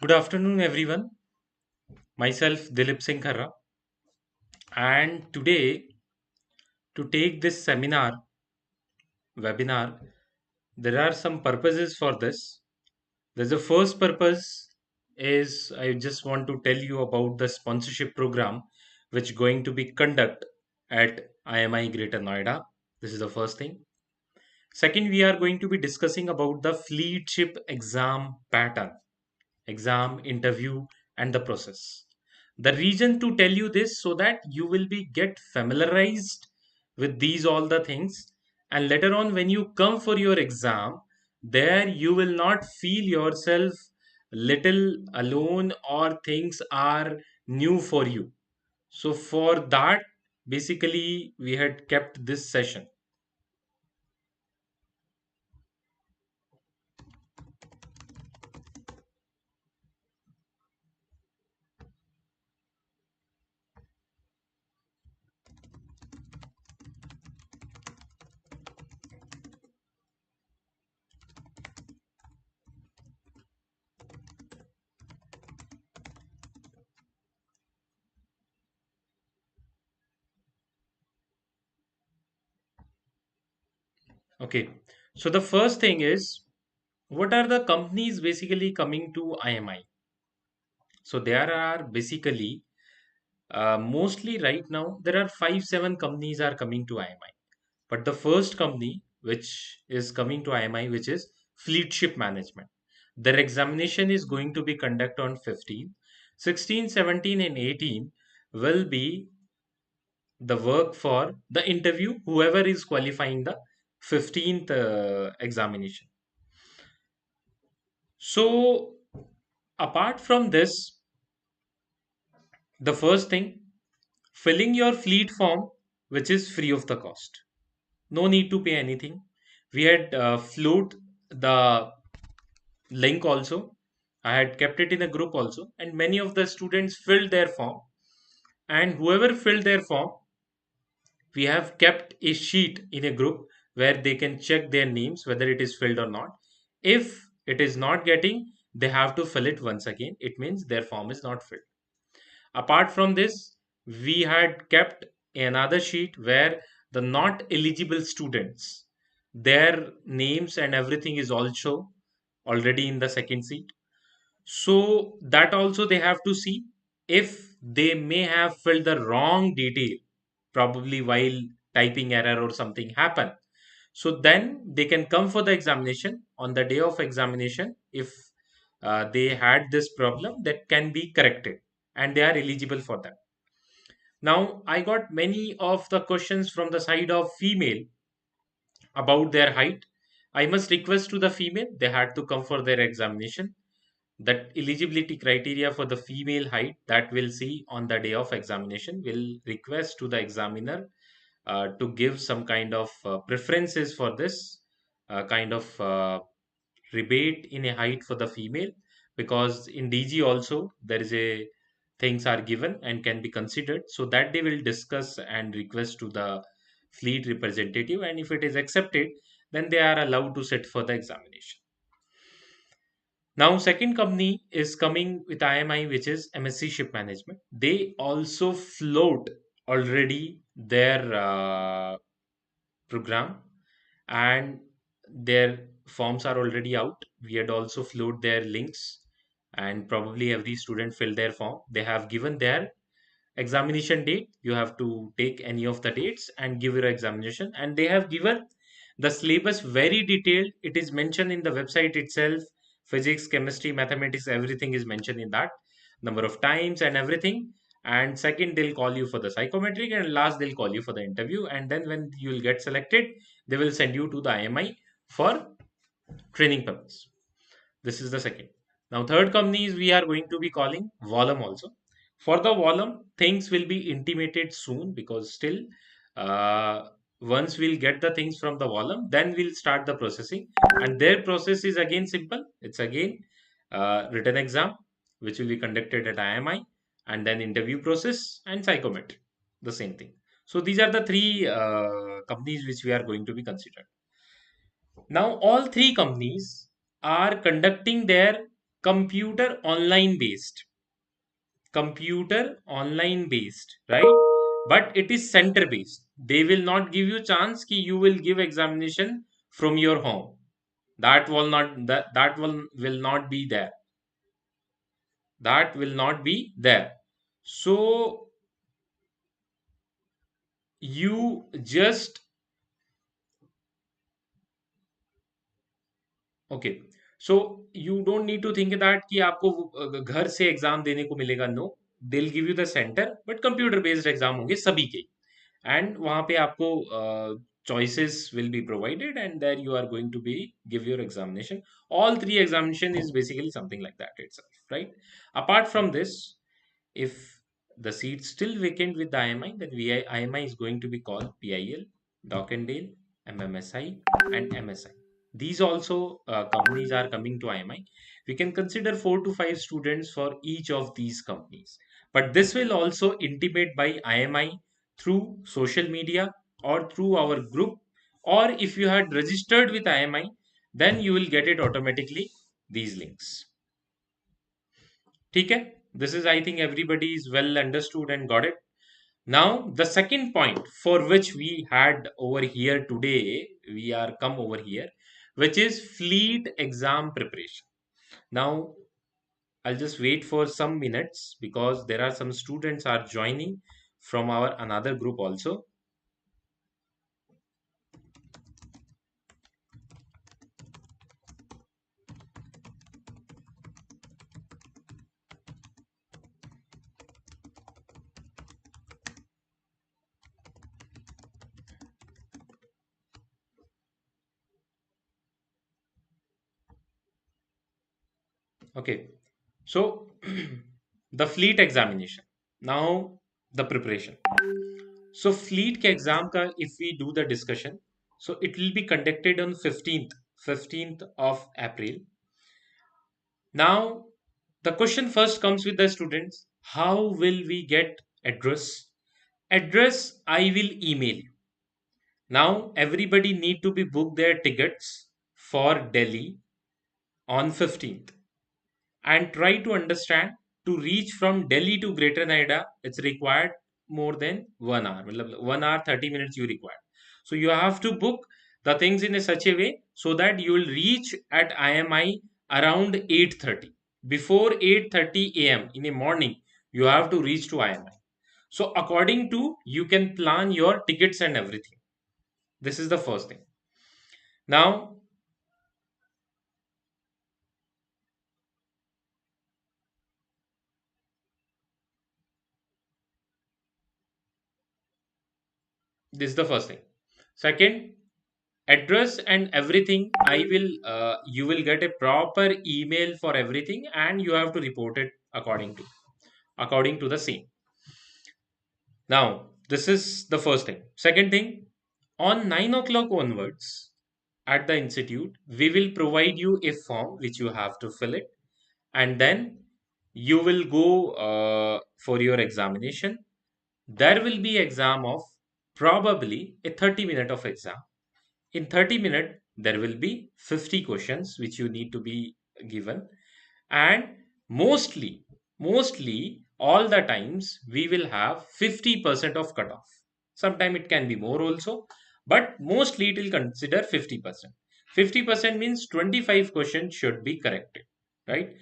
Good afternoon, everyone. Myself, Dilip Singh Kharra, and today, to take this webinar, there are some purposes for this. There's the first purpose is I just want to tell you about the sponsorship program which going to be conduct at IMI Greater Noida. This is the first thing. Second, we are going to be discussing about the fleetship exam pattern, exam, interview, and the process. The reason to tell you this so that you will be get familiarized with these all the things, and later on when you come for your exam, there you will not feel yourself little alone or things are new for you. So for that, basically we had kept this session. Okay, so the first thing is, what are the companies basically coming to IMI? So there are basically mostly right now there are 5 7 companies are coming to IMI. But the first company which is coming to IMI, which is Fleet Ship Management, their examination is going to be conducted on 15, 16, 17, and 18 will be the work for the interview. Whoever is qualifying the 15th examination. So apart from this, the first thing, filling your fleet form, which is free of the cost. No need to pay anything. We had float the link also. I had kept it in a group also, and many of the students filled their form. And whoever filled their form, we have kept a sheet in a group where they can check their names whether it is filled or not. If it is not getting, they have to fill it once again. It means their form is not filled. Apart from this, we had kept another sheet where the not eligible students, their names and everything is also already in the second sheet. So that also they have to see if they may have filled the wrong detail, probably while typing error or something happen. So then they can come for the examination on the day of examination. If they had this problem, that can be corrected and they are eligible for that. Now, I got many of the questions from the side of female about their height. I must request to the female, they had to come for their examination. That eligibility criteria for the female height that we'll see on the day of examination will request to the examiner to give some kind of preferences for this kind of rebate in a height for the female, because in DG also there is a things are given and can be considered, so that they will discuss and request to the fleet representative, and if it is accepted, then they are allowed to sit for the examination. Now second company is coming with IMI, which is MSc Ship Management. They also float already their program, and their forms are already out. We had also float their links, and probably every student filled their form. They have given their examination date. You have to take any of the dates and give your examination, and they have given the syllabus very detailed. It is mentioned in the website itself. Physics, chemistry, mathematics, everything is mentioned in that, number of times and everything. And second, they'll call you for the psychometric, and last they'll call you for the interview, and then when you will get selected, they will send you to the IMI for training purpose. This is the second. Now, third companies we are going to be calling Volume also. For the Volume, things will be intimated soon, because still, uh, once we'll get the things from the Volume, then we'll start the processing. And their process is again simple. It's again written exam, which will be conducted at IMI, and then interview process and psychometry, the same thing. So these are the three companies which we are going to be considered. Now, all three companies are conducting their computer online based, right? But it is center based. They will not give you chance ki you will give examination from your home. That will not be there. That will not be there. So you just okay. So you don't need to think that कि आपको घर से exam देने को मिलेगा. No, they will give you the centre, but computer based exam होंगे सभी के. एंड वहां पे आपको choices will be provided, and there you are going to be give your examination. All three examination is basically something like that itself, right? Apart from this, if the seat still vacant with the IMI, then IMI is going to be called PIL, Dockendale, MMSI, and MSI. These also companies are coming to IMI. We can consider 4 to 5 students for each of these companies. But this will also intimate by IMI through social media or through our group. Or if you had registered with IMI, then you will get it automatically, these links. ठीक है? This is, I think, everybody is well understood and got it. Now, the second point for which we had over here today, we are come over here, which is fleet exam preparation. Now, I'll just wait for some minutes because there are some students are joining from our another group also. Okay, so the fleet examination. Now, the preparation. So fleet के exam का if we do the discussion, so it will be conducted on 15th of April. Now the question first comes with the students: how will we get address? Address I will email you. Now everybody need to be book their tickets for Delhi on 15th and try to understand to reach from Delhi to Greater Noida, it's required more than 1 hour. 1 hour 30 minutes you require. So you have to book the things in a such a way so that you will reach at IMI around 8:30. Before 8:30 a.m. in the morning, you have to reach to IMI. So according to you can plan your tickets and everything. This is the first thing. Now this is the first thing. Second, address and everything I will you will get a proper email for everything and you have to report it according to the same. Now this is the first thing. Second thing, on 9 o'clock onwards at the institute we will provide you a form which you have to fill it, and then you will go for your examination. There will be exam of probably a 30-minute of exam. In 30 minutes there will be 50 questions which you need to be given, and mostly all the times we will have 50% of cutoff. Sometime it can be more also, but mostly it will consider 50%. 50% means 25 questions should be corrected, right?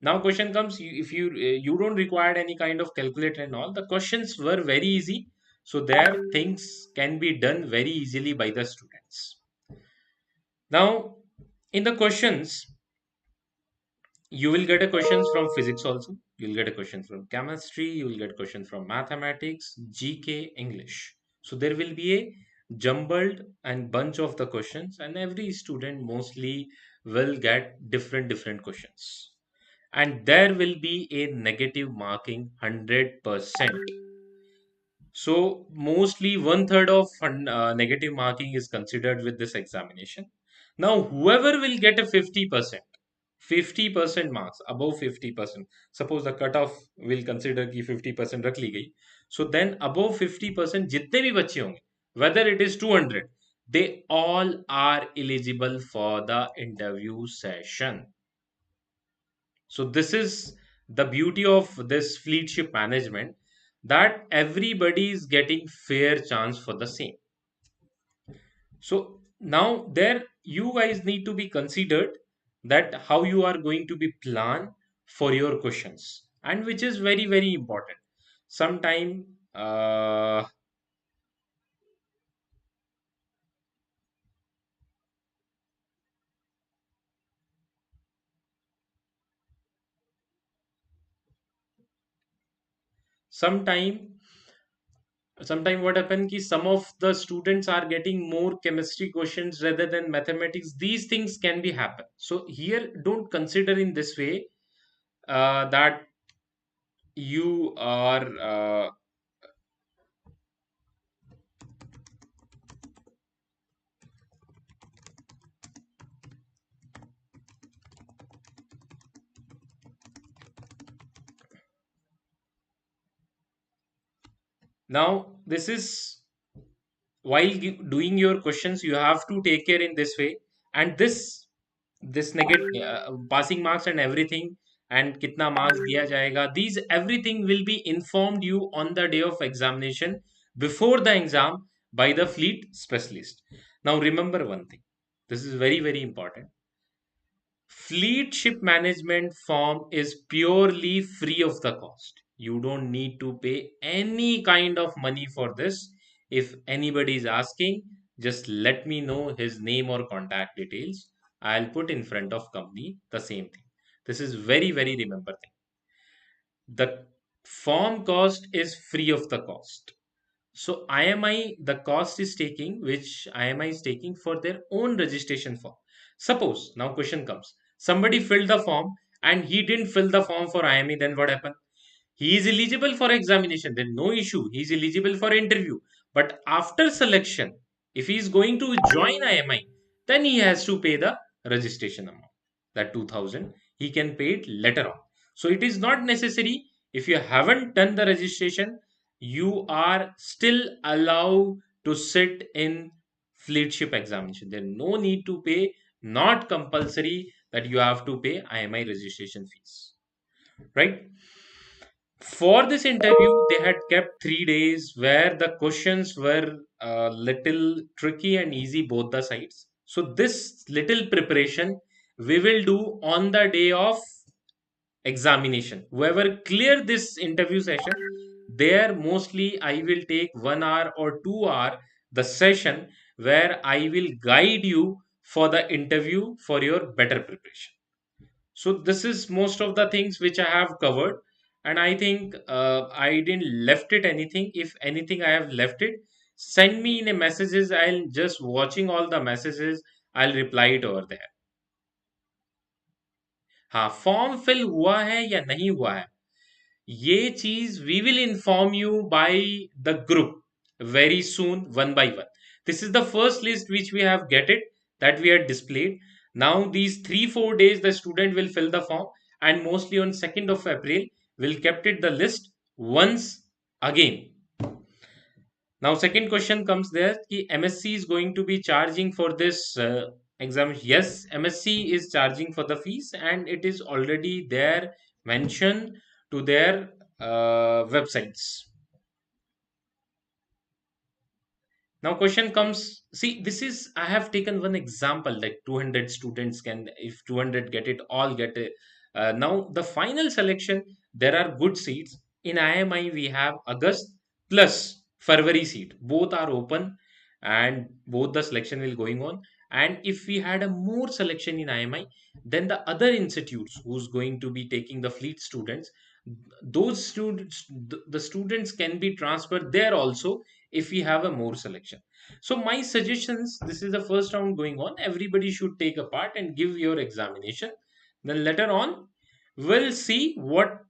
Now question comes, if you don't require any kind of calculator and all, the questions were very easy, so there things can be done very easily by the students. Now, in the questions, you will get a questions from physics also. You will get a question from chemistry. You will get questions from mathematics, GK, English. So there will be a jumbled and bunch of the questions, and every student mostly will get different questions. And there will be a negative marking 100%. So mostly 1/3 of negative marking is considered with this examination. Now, whoever will get a 50% marks, above 50%, suppose the cutoff will consider कि 50% रख ली गई, so then above 50% जितने भी बच्चे होंगे, whether it is 200, they all are eligible for the interview session. So this is the beauty of this fleet ship management, that everybody is getting fair chance for the same. So now there you guys need to be considered that how you are going to be plan for your questions, and which is very very important. Sometime sometime sometime what happen ki some of the students are getting more chemistry questions rather than mathematics. These things can be happen. So here don't consider in this way that you are now this is while doing your questions you have to take care in this way. And this negative passing marks and everything, and kitna marks diya jayega, these everything will be informed you on the day of examination before the exam by the fleet specialist. Now remember one thing, this is very very important. Fleet ship management form is purely free of the cost. You don't need to pay any kind of money for this. If anybody is asking, just let me know his name or contact details. I'll put in front of company the same thing. This is very, very remember thing. The form cost is free of the cost. So IMI, the cost is taking, which IMI is taking for their own registration form. Suppose now question comes, somebody filled the form and he didn't fill the form for IMI, then what happened? He is eligible for examination, then no issue. He is eligible for interview. But after selection, if he is going to join IMI, then he has to pay the registration amount. That 2000 he can pay it later on. So it is not necessary. If you haven't done the registration, you are still allowed to sit in fleet ship examination. There no need to pay, not compulsory that you have to pay IMI registration fees, right? For this interview, they had kept 3 days where the questions were a little tricky and easy both the sides. So this little preparation we will do on the day of examination. Whoever clear this interview session, there mostly I will take 1 hour or 2 hour the session where I will guide you for the interview for your better preparation. So this is most of the things which I have covered, and I think I didn't left it anything. If anything I have left it, send me in a messages. I'll just watching all the messages. I'll reply it over there. हाँ, form fill हुआ है या नहीं हुआ है, ये चीज we will inform you by the group very soon, one by one. This is the first list which we have get it, that we are displayed. Now these 3-4 days the student will fill the form, and mostly on 2nd of April will kept it the list once again. Now second question comes there कि MSc is going to be charging for this exam. Yes, MSc is charging for the fees, and it is already there mentioned to their websites. Now question comes, see this is I have taken one example like 200 students can, if 200 get it, all get it. Now the final selection, there are good seats. In IMI we have August plus February seat. Both are open and both the selection will going on. And if we had a more selection in IMI, then the other institutes who's going to be taking the fleet students, those students, the students can be transferred there also if we have a more selection. So my suggestions, this is the first round going on, everybody should take a part and give your examination. Then later on we'll see what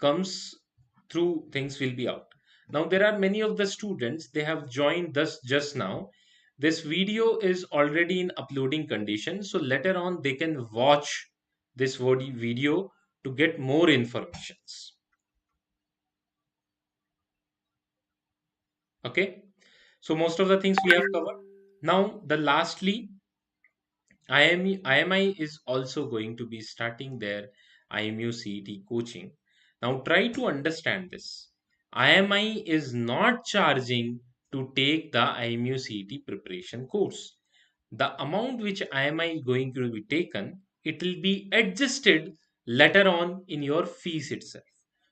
comes through, things will be out. Now there are many of the students, they have joined us just now. This video is already in uploading condition, so later on they can watch this video to get more informations. Okay, so most of the things we have covered. Now the lastly, IMI is also going to be starting their IMU CET coaching. Now try to understand this. IMI is not charging to take the IMU CET preparation course. The amount which IMI is going to be taken, it will be adjusted later on in your fees itself.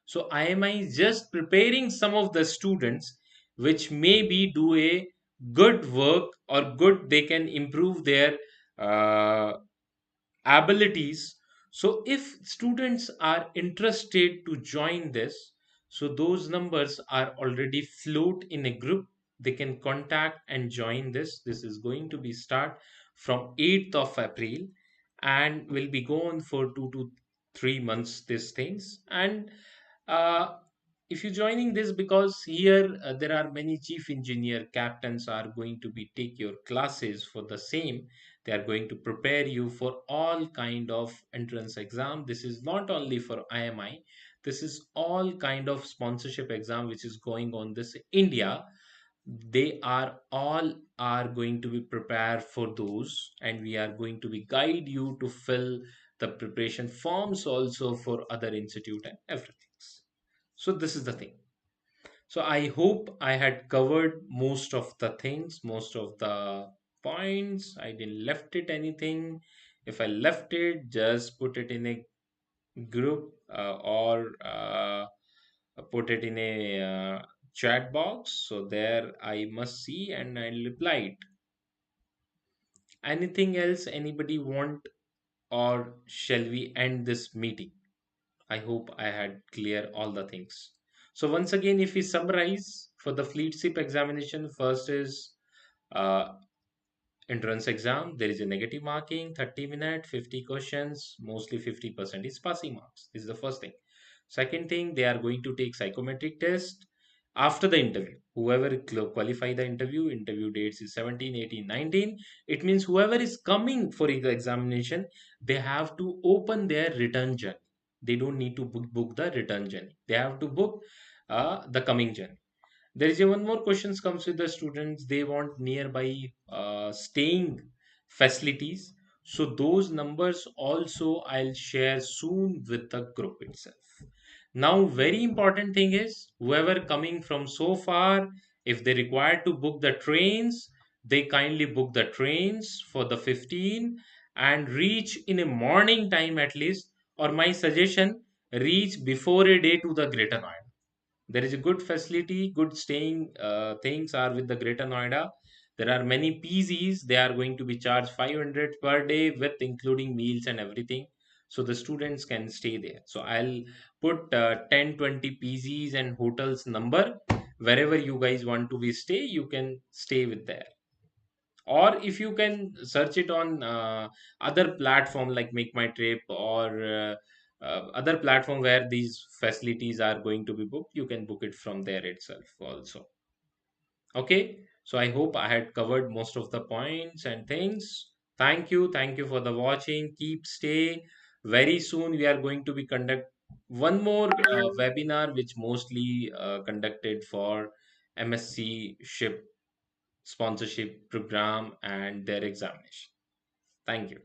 So IMI is just preparing some of the students which maybe do a good work or good, they can improve their uh, abilities. So if students are interested to join this, so those numbers are already float in a group, they can contact and join this. This is going to be start from 8th of April and will be going for 2 to 3 months these things. And uh, if you're joining this, because here there are many chief engineer captains are going to be take your classes for the same. They are going to prepare you for all kind of entrance exam. This is not only for IMI, this is all kind of sponsorship exam which is going on this India. They are all are going to be prepared for those, and we are going to be guide you to fill the preparation forms also for other institute and everything. So this is the thing. So I hope I had covered most of the things, most of the points. I didn't left it anything. If I left it, just put it in a group or put it in a chat box. So there I must see and I'll reply it. Anything else anybody want, or shall we end this meeting? I hope I had clear all the things. So once again, if we summarize for the fleet ship examination, first is uh, entrance exam. There is a negative marking, 30 minute, 50 questions, mostly 50% is passing marks. This is the first thing. Second thing, they are going to take psychometric test after the interview. Whoever qualify the interview, interview dates is 17, 18, 19. It means whoever is coming for the examination, they have to open their return journey. They don't need to book the return journey. They have to book the coming journey. There is a one more questions comes with the students. They want nearby staying facilities. So those numbers also I'll share soon with the group itself. Now, very important thing is whoever coming from so far, if they require to book the trains, they kindly book the trains for the 15 and reach in a morning time at least. Or my suggestion, reach before a day to the Greater Noida. There is a good facility, good staying things are with the Greater Noida. There are many PZs. They are going to be charged 500 per day with including meals and everything. So the students can stay there. So I'll put 10, 20 PZs and hotels number. Wherever you guys want to be stay, you can stay with there. Or if you can search it on other platform like Make My Trip or other platform where these facilities are going to be booked, you can book it from there itself also. Okay, so I hope I had covered most of the points and things. Thank you for the watching. Keep stay. Very soon we are going to be conduct one more webinar which mostly conducted for MSc ship sponsorship program and their examination. Thank you.